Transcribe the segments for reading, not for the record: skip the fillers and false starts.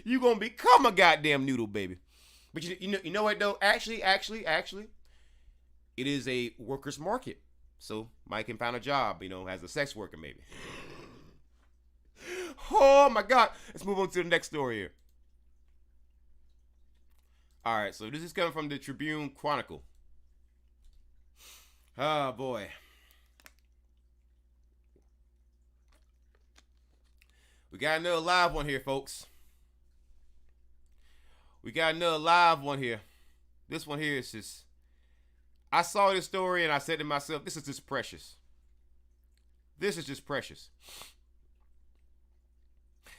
You gonna become a goddamn noodle, baby. But you know what though? Actually, it is a workers' market. So Mike can find a job, as a sex worker maybe. Oh my God. Let's move on to the next story here. All right, so this is coming from the Tribune Chronicle. Oh boy. We got another live one here, folks. We got another live one here. This one here is just, I saw this story and I said to myself, this is just precious. This is just precious.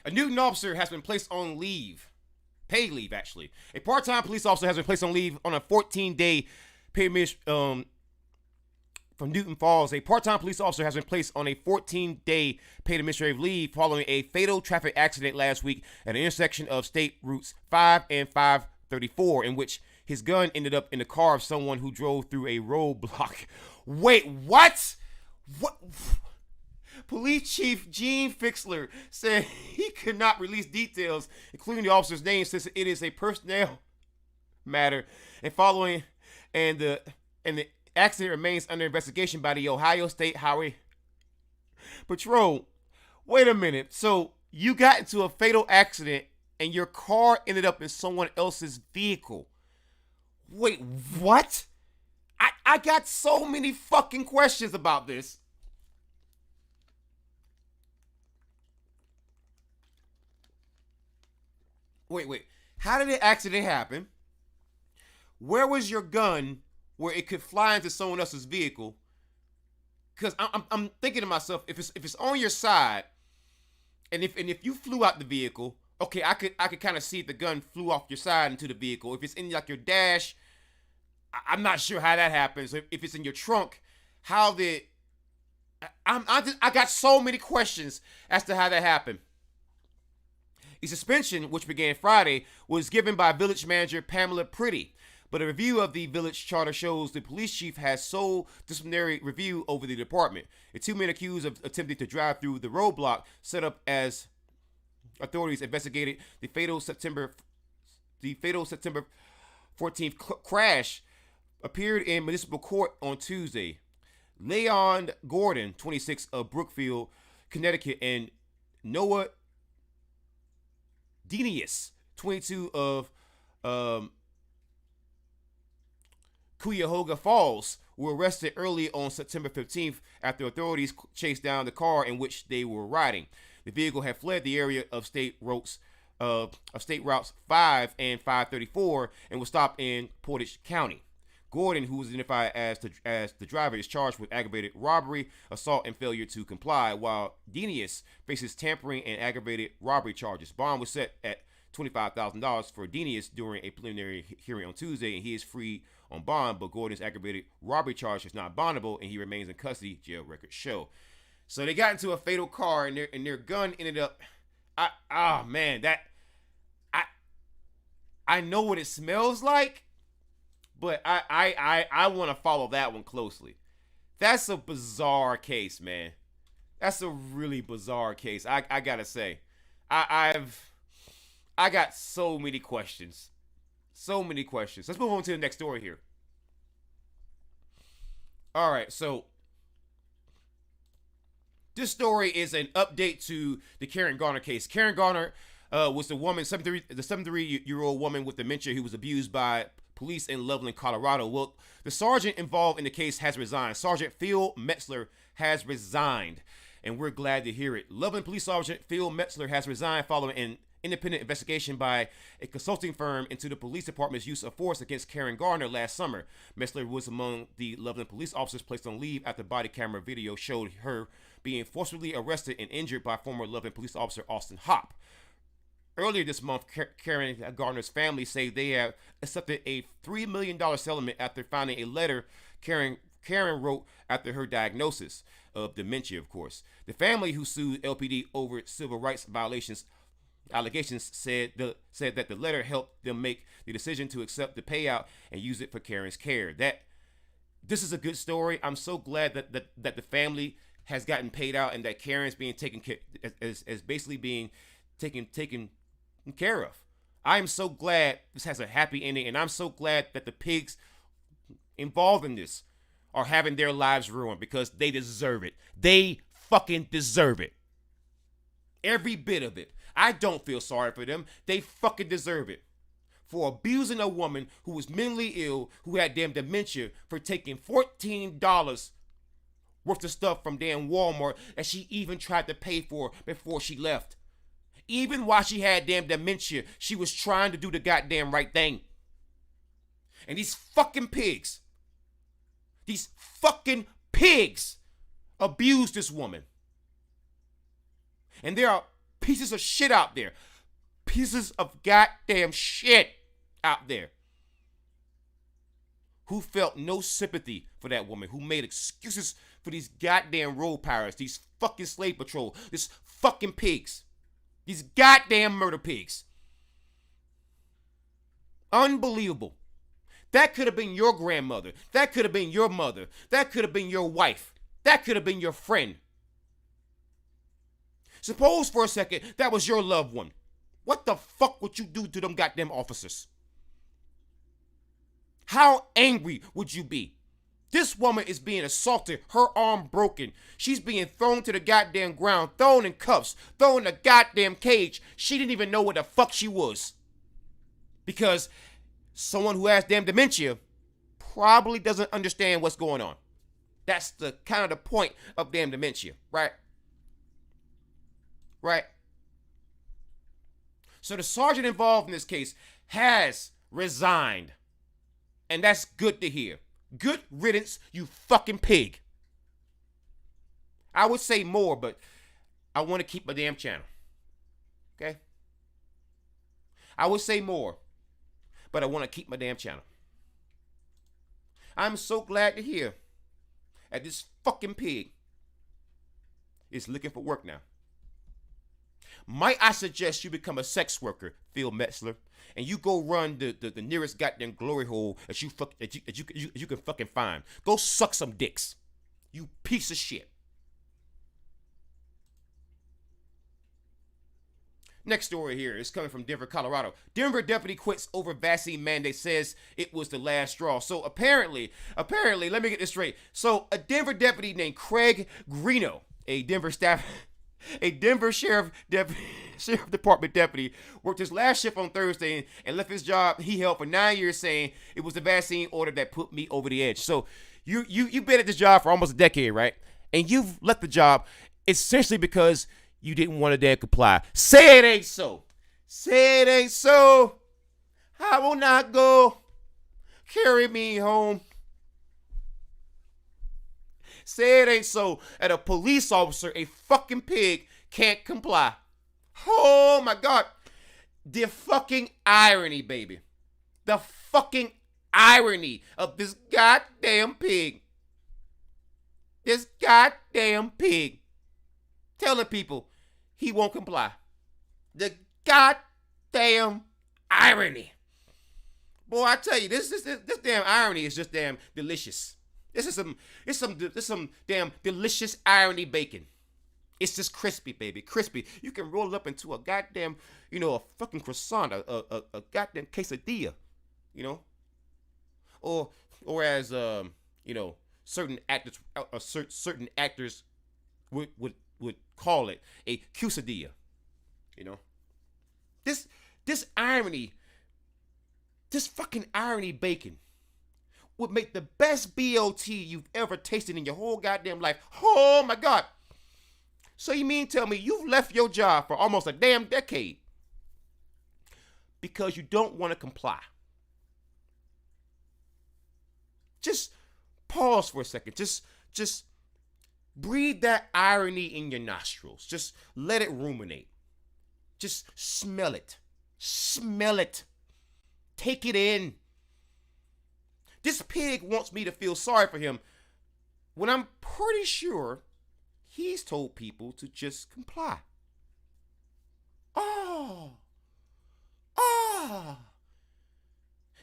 A Newton officer has been placed on leave. Paid leave, actually. A part-time police officer has been placed on leave on a 14-day paid from Newton Falls. A part-time police officer has been placed on a 14-day paid administrative leave following a fatal traffic accident last week at an intersection of state routes 5 and 534, in which his gun ended up in the car of someone who drove through a roadblock. Wait, what? What? Police Chief Gene Fixler said he could not release details, including the officer's name, since it is a personnel matter. And the accident remains under investigation by the Ohio State Highway Patrol. Wait a minute. So you got into a fatal accident and your car ended up in someone else's vehicle. Wait, what? I got so many fucking questions about this. Wait. How did the accident happen? Where was your gun where it could fly into someone else's vehicle? Because I'm thinking to myself, if it's on your side, and if you flew out the vehicle, okay, I could kind of see if the gun flew off your side into the vehicle. If it's in like your dash, I'm not sure how that happens. If it's in your trunk, how did I got so many questions as to how that happened. The suspension, which began Friday, was given by village manager Pamela Pretty, but a review of the village charter shows the police chief has sole disciplinary review over the department. The two men accused of attempting to drive through the roadblock set up as authorities investigated the fatal September 14th crash appeared in municipal court on Tuesday. Leon Gordon, 26, of Brookfield, Connecticut, and Noah Denius, 22, of Cuyahoga Falls, were arrested early on September 15th after authorities chased down the car in which they were riding. The vehicle had fled the area of state routes 5 and 534 and was stopped in Portage County. Gordon, who was identified as the driver, is charged with aggravated robbery, assault, and failure to comply, while Denius faces tampering and aggravated robbery charges. Bond was set at $25,000 for Denius during a preliminary hearing on Tuesday, and he is free on bond, but Gordon's aggravated robbery charge is not bondable, and he remains in custody, jail records show. So they got into a fatal car, and their gun ended up. I know what it smells like. But I want to follow that one closely. That's a bizarre case, man. That's a really bizarre case. I gotta say, I got so many questions, so many questions. Let's move on to the next story here. All right, so this story is an update to the Karen Garner case. Karen Garner was the 73-year-old woman with dementia who was abused by police in Loveland, Colorado. Well, the sergeant involved in the case has resigned. Sergeant Phil Metzler has resigned, and we're glad to hear it. Loveland Police Sergeant Phil Metzler has resigned following an independent investigation by a consulting firm into the police department's use of force against Karen Garner last summer. Metzler was among the Loveland police officers placed on leave after body camera video showed her being forcibly arrested and injured by former Loveland police officer Austin Hopp. Earlier this month, Karen Garner's family say they have accepted a $3 million settlement after finding a letter Karen wrote after her diagnosis of dementia, of course. The family, who sued LPD over civil rights allegations, said that the letter helped them make the decision to accept the payout and use it for Karen's care. This is a good story. I'm so glad that the family has gotten paid out and that Karen's being taken care as basically being taken taken care of. I am so glad this has a happy ending, and I'm so glad that the pigs involved in this are having their lives ruined because they deserve it. They fucking deserve it. Every bit of it. I don't feel sorry for them. They fucking deserve it. For abusing a woman who was mentally ill, who had damn dementia, for taking $14 worth of stuff from damn Walmart that she even tried to pay for before she left. Even while she had damn dementia, she was trying to do the goddamn right thing. And these fucking pigs abused this woman. And there are pieces of shit out there. Pieces of goddamn shit out there who felt no sympathy for that woman, who made excuses for these goddamn road pirates, these fucking slave patrol, these fucking pigs, these goddamn murder pigs. Unbelievable. That could have been your grandmother. That could have been your mother. That could have been your wife. That could have been your friend. Suppose for a second that was your loved one. What the fuck would you do to them goddamn officers? How angry would you be? This woman is being assaulted, her arm broken. She's being thrown to the goddamn ground, thrown in cuffs, thrown in a goddamn cage. She didn't even know where the fuck she was. Because someone who has damn dementia probably doesn't understand what's going on. That's the kind of the point of damn dementia, right? Right? So the sergeant involved in this case has resigned. And that's good to hear. Good riddance, you fucking pig. I would say more, but I want to keep my damn channel. Okay? I would say more, but I want to keep my damn channel. I'm so glad to hear that this fucking pig is looking for work now. Might I suggest you become a sex worker, Phil Metzler, and you go run the nearest goddamn glory hole that you can fucking find. Go suck some dicks, you piece of shit. Next story here is coming from Denver, Colorado. Denver deputy quits over vaccine mandate, says it was the last straw. So apparently, let me get this straight. So a Denver deputy named Craig Greeno, a Denver Sheriff Department deputy, worked his last shift on Thursday and left his job he held for 9 years, saying it was the vaccine order that put me over the edge. So you've been at this job for almost a decade, right? And you've left the job essentially because you didn't want to damn comply. Say it ain't so. Say it ain't so. I will not go. Carry me home. Say it ain't so that a police officer, a fucking pig, can't comply. Oh my God. The fucking irony, baby. The fucking irony of this goddamn pig. This goddamn pig telling people he won't comply. The goddamn irony. Boy, I tell you, this damn irony is just damn delicious. This is some damn delicious irony bacon. It's just crispy, baby, crispy. You can roll it up into a goddamn, a fucking croissant, a goddamn quesadilla, or as certain actors would call it a quesadilla. This irony, this fucking irony bacon would make the best BLT you've ever tasted in your whole goddamn life. Oh my God. So you mean tell me you've left your job for almost a damn decade because you don't want to comply? Just pause for a second. Just breathe that irony in your nostrils. Just let it ruminate. Just smell it. Smell it. Take it in. This pig wants me to feel sorry for him when I'm pretty sure he's told people to just comply. Oh.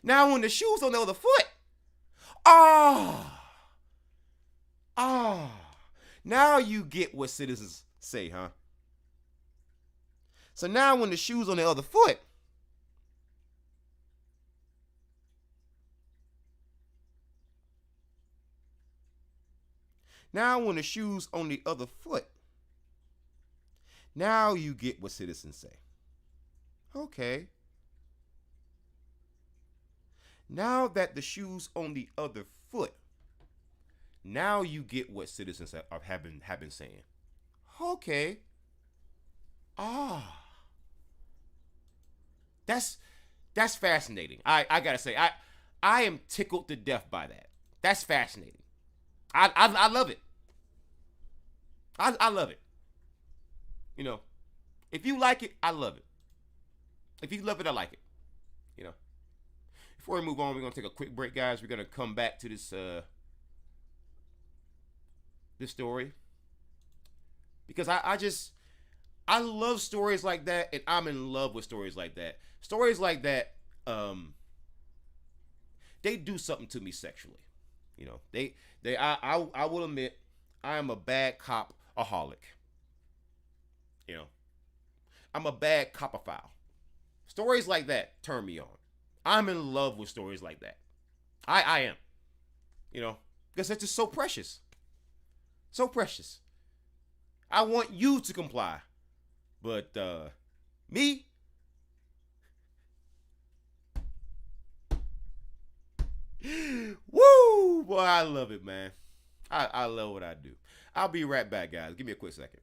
Now when the shoe's on the other foot. Now you get what citizens say, huh? So now when the shoe's on the other foot, now when the shoe's on the other foot, now you get what citizens say. Okay. Now that the shoe's on the other foot, now you get what citizens have been saying. Okay. Ah, that's that's fascinating. I gotta say, I am tickled to death by that. That's fascinating. I love it. I love it. You know, if you like it, I love it. If you love it, I like it. You know. Before we move on, we're gonna take a quick break, guys. We're gonna come back to this story because I love stories like that, and I'm in love with stories like that. Stories like that, they do something to me sexually. You know, I will admit I am a bad cop-aholic. You know, I'm a bad copophile. Stories like that turn me on. I'm in love with stories like that. I am. You know, because it's just so precious. So precious. I want you to comply. But me, woo, boy, I love it, man. I love what I do. I'll be right back, guys. Give me a quick second.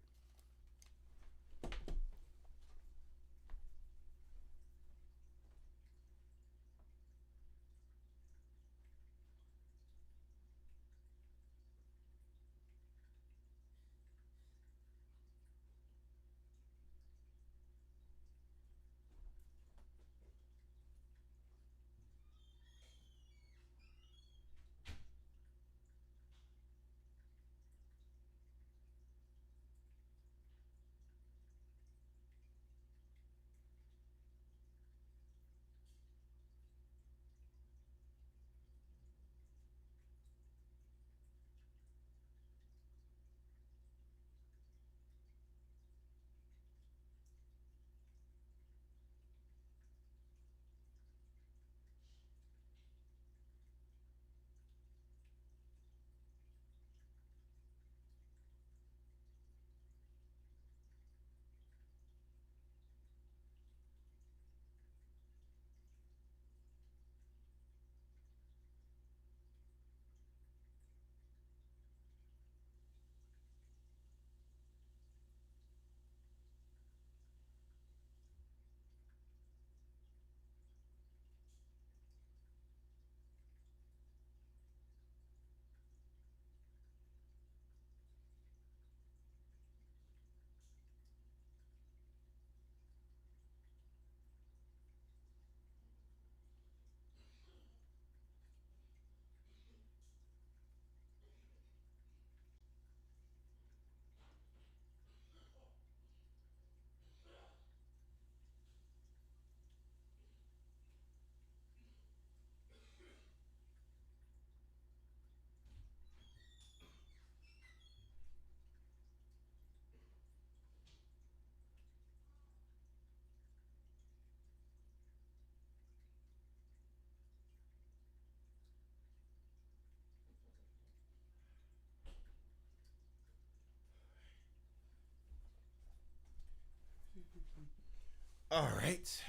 All right,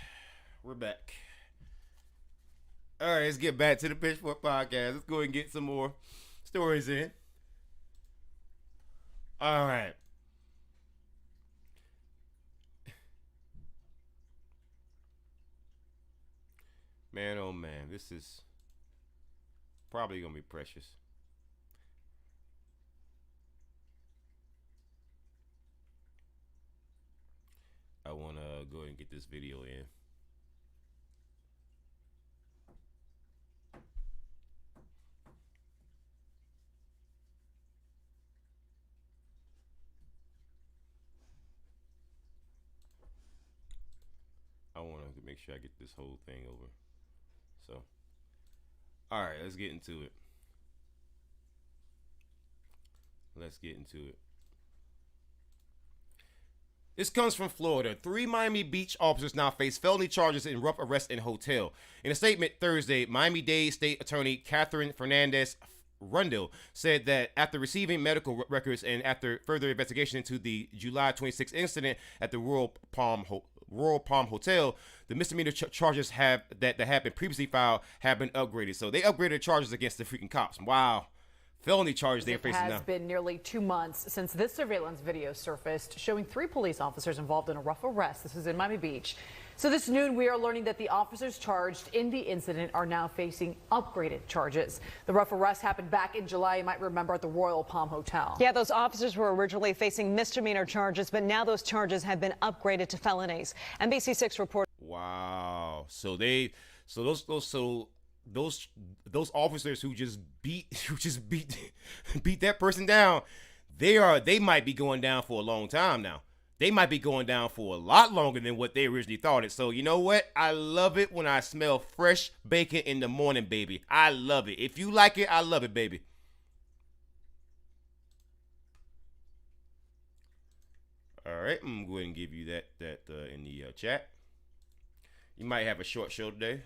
we're back. All right, let's get back to the Pitchfork podcast. Let's go ahead and get some more stories in. All right. Man, oh man, this is probably gonna be precious. I wanna go ahead and get this video in. I wanna make sure I get this whole thing over. So, all right, let's get into it. Let's get into it. This comes from Florida. 3 Miami Beach officers now face felony charges in rough arrest in hotel. In a statement Thursday, Miami-Dade State Attorney Catherine Fernandez Rundle said that after receiving medical records and after further investigation into the July 26th incident at the Royal Palm Hotel, the misdemeanor charges that have been previously filed have been upgraded. So they upgraded charges against the freaking cops. Wow. Felony charges they're facing now. It has been nearly 2 months since this surveillance video surfaced showing 3 police officers involved in a rough arrest. This is in Miami Beach. So this noon, we are learning that the officers charged in the incident are now facing upgraded charges. The rough arrest happened back in July, you might remember, at the Royal Palm Hotel. Yeah, those officers were originally facing misdemeanor charges, but now those charges have been upgraded to felonies. NBC6 reported. Wow. So those officers who just beat that person down, they might be going down for a long time now. They might be going down for a lot longer than what they originally thought it. So you know what? I love it when I smell fresh bacon in the morning, baby. I love it. If you like it, I love it, baby. All right, I'm going to go ahead and give you that in the chat. You might have a short show today,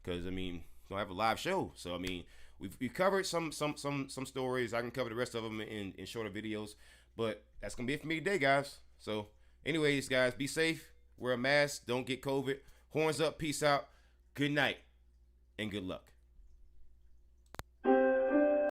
because I mean, we don't have a live show. So I mean, we've covered some stories. I can cover the rest of them in shorter videos. But that's going to be it for me today, guys. So anyways, guys, be safe. Wear a mask. Don't get COVID. Horns up. Peace out. Good night and good luck.